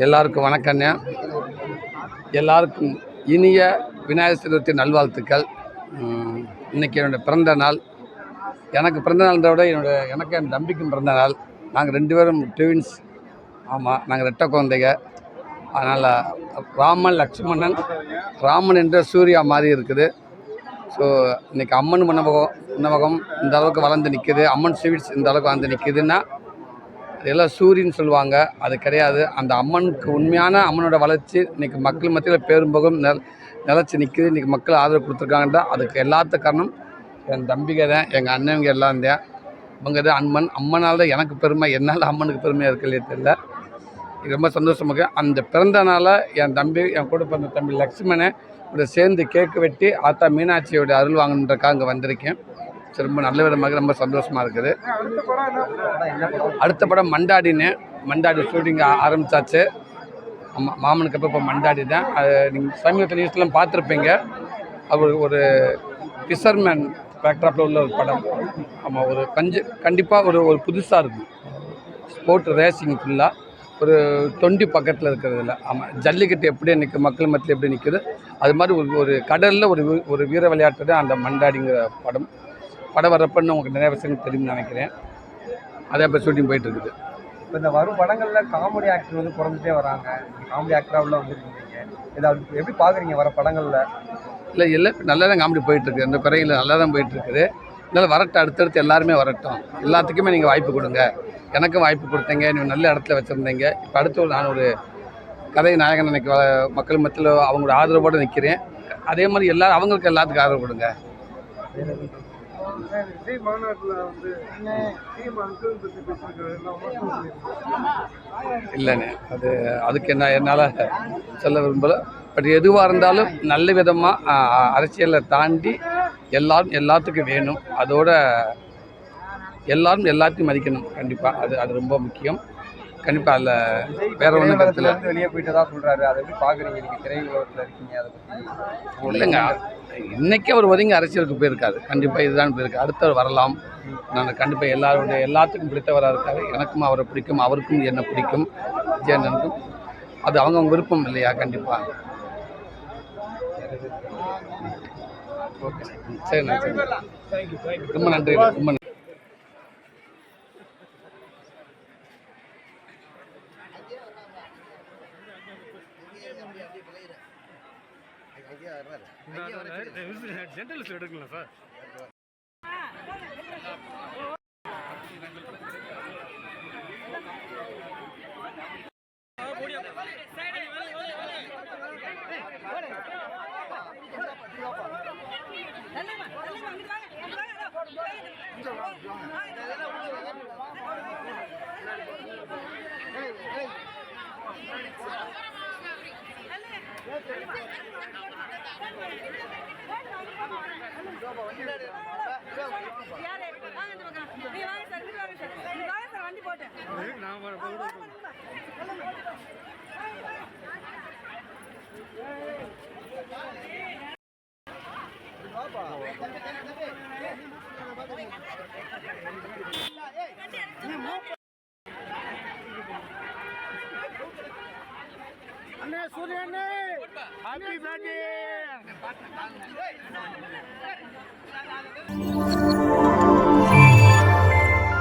எல்லாருக்கும் வணக்கண்ணே. எல்லாருக்கும் இனிய விநாயகர் சதுர்த்தி நல்வாழ்த்துக்கள். இன்றைக்கி என்னுடைய பிறந்த நாள். எனக்கு பிறந்த நாள்ன்றத விட எனக்கு என் தம்பிக்கும் பிறந்த நாள். நாங்கள் 2 பேரும் ட்வின்ஸ். ஆமாம், நாங்கள் ரெட்டை குழந்தைங்க. அதனால் ராமன் லக்ஷ்மணன், ராமன் என்ற சூர்யா மாதிரி இருக்குது. ஸோ இன்றைக்கி அம்மன் உணவகம் இந்த அளவுக்கு வளர்ந்து நிற்குது. அம்மன் ஸ்வீட்ஸ் இந்த அளவுக்கு வளர்ந்து நிற்குதுன்னா அதெல்லாம் சூரியன்னு சொல்லுவாங்க. அது கிடையாது. அந்த அம்மனுக்கு உண்மையான அம்மனோட வளர்ச்சி இன்றைக்கி மக்கள் மத்தியில் பேரும்போகும் நிலச்சி நிற்குது. இன்றைக்கி மக்கள் ஆதரவு கொடுத்துருக்காங்கன்றா அதுக்கு எல்லாத்துக்கு காரணம் என் தம்பிகை தான், எங்கள் அண்ணவங்க எல்லாம் தான். இவங்க தான் அம்மனால் தான் எனக்கு பெருமை. என்னால் அம்மனுக்கு பெருமையாக இருக்கலையே தெரியல. இது ரொம்ப சந்தோஷமாக. அந்த பிறந்த நாளை என் தம்பி, என் கூட பிறந்த தம்பி லக்ஷ்மணனை கூட சேர்ந்து கேக்கு வெட்டி ஆத்தா மீனாட்சியோட அருள் வாங்கணுன்றக்காக அங்கே வந்திருக்கேன். ரொம்ப நல்ல விதமாக ரொம்ப சந்தோஷமாக இருக்குது. அடுத்த படம் மண்டாடி ஷூட்டிங் ஆரம்பித்தாச்சு. மாமனுக்கு அப்போ இப்போ மண்டாடி தான். அது நீங்கள் சமீபத்தில் நியூஸ்லாம் பார்த்துருப்பீங்க. அவர் ஒரு ஃபிஷர்மேன் பேக்ட்ராப்பில் உள்ள ஒரு படம். ஆமாம், ஒரு கண்டிப்பாக ஒரு புதுசாக இருக்கும். ஸ்போர்ட் ரேசிங் ஃபுல்லாக ஒரு 20 பக்கத்தில் இருக்கிறதுல. ஆமாம், ஜல்லிக்கட்டு எப்படி நிற்க மக்கள் மத்தியில் எப்படி நிற்குது அது மாதிரி ஒரு கடலில் ஒரு வீர விளையாட்டு தான் அந்த மண்டாடிங்கிற படம் வரப்பன்னு உங்களுக்கு நிறைய விஷயங்கள் தெரியும்னு நினைக்கிறேன். அதே இப்போ ஷூட்டிங் போயிட்டுருக்குது. இப்போ இந்த வரும் படங்களில் காமெடி ஆக்டர் வந்து குறைஞ்சிட்டே வராங்க. காமெடி ஆக்டராக உள்ள வந்துருக்கீங்க. இதை எப்படி பார்க்குறீங்க வர படங்களில்? இல்லை நல்லா தான் காமெடி போயிட்டுருக்கு. இந்த குறையில் நல்லா தான் போயிட்டுருக்குது. இதனால் வரட்டும், அடுத்தடுத்து எல்லாருமே வரட்டும். எல்லாத்துக்குமே நீங்கள் வாய்ப்பு கொடுங்க. எனக்கும் வாய்ப்பு கொடுத்தீங்க, நீங்கள் நல்ல இடத்துல வச்சுருந்தீங்க. இப்போ அடுத்து நான் ஒரு கதை நாயகன் எனக்கு மக்கள் மத்தியில் அவங்களோட ஆதரவோடு நிற்கிறேன். அதே மாதிரி அவங்களுக்கு எல்லாத்துக்கும் ஆதரவு கொடுங்க. இல்லைண்ணே, அதுக்கு என்னால் சொல்ல விரும்பலை. பட் எதுவாக இருந்தாலும் நல்ல விதமாக அரசியலை தாண்டி எல்லாத்துக்கும் வேணும். அதோட எல்லாத்தையும் மதிக்கணும். கண்டிப்பாக அது ரொம்ப முக்கியம். கண்டிப்பாக அதில் வேற ஒன்றும் கருத்தில் வெளியே போயிட்டு தான் சொல்கிறாரு. அதை எப்படி பார்க்குறீங்க? நீங்கள் திரையுலகத்தில் இருக்கீங்க, அதை பற்றி இல்லைங்க. இன்றைக்கே அவர் ஒதுங்கி அரசியலுக்கு போயிருக்காரு. கண்டிப்பாக இதுதான் போயிருக்கு. அடுத்தவர் வரலாம். நான் கண்டிப்பாக எல்லாத்துக்கும் பிடித்தவராக இருக்காரு. எனக்கும் அவரை பிடிக்கும், அவருக்கும் என்னை பிடிக்கும், விஜயண்ணனுக்கும். அது அவங்க விருப்பம் இல்லையா? கண்டிப்பாக. சரிண்ணா, சரி, ரொம்ப நன்றி. ரொம்ப நன்றி. ஜென்ரல்ஸ் எடுக்கலாம் சார். அண்ணே சூர்யா அண்ணே, ஹாப்பி பர்த்டே.